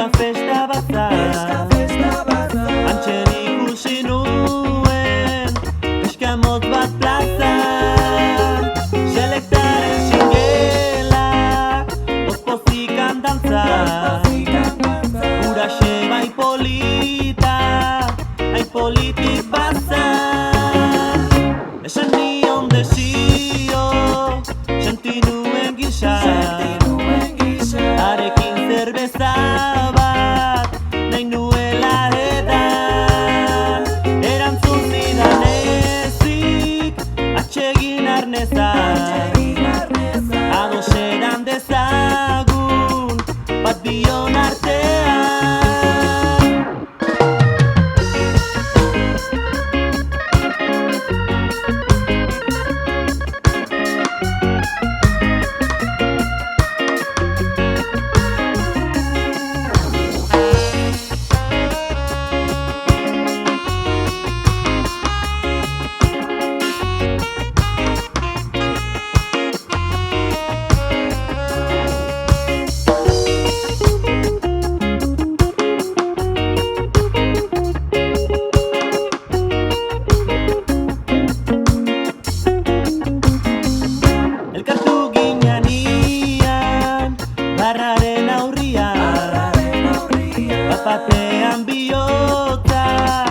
Neska festa baza Antxer ikusi nuen Neska motz bat plazan Selektaren xingela Ozpozikan dantza Uraxe bai polita Hain politik bazan Esan nion desio Senti nuen gisa Arekin zerbeza bat nahi nuela edan Erantzun zidan ezik atsegin arnezak Ados eran dezagun bat bion artean Barraren aurrian Batean bihotzak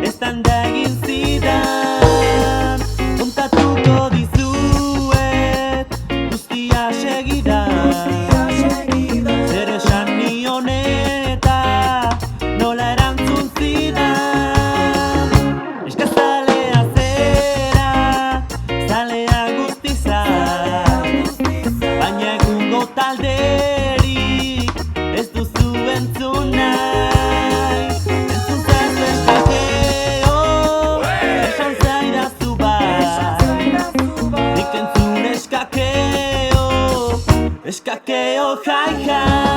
eztanda egin zidan Kontatuko dizuet guztia segidan Zer esan nion eta nola erantzun zidan Eskazalea zera, zalea guztizak Baina egungo talde ez duzu entzun nahi Entzun zazu eskakeo Esan zaidazu bat Nik entzun eskakeo Eskakeo jai jai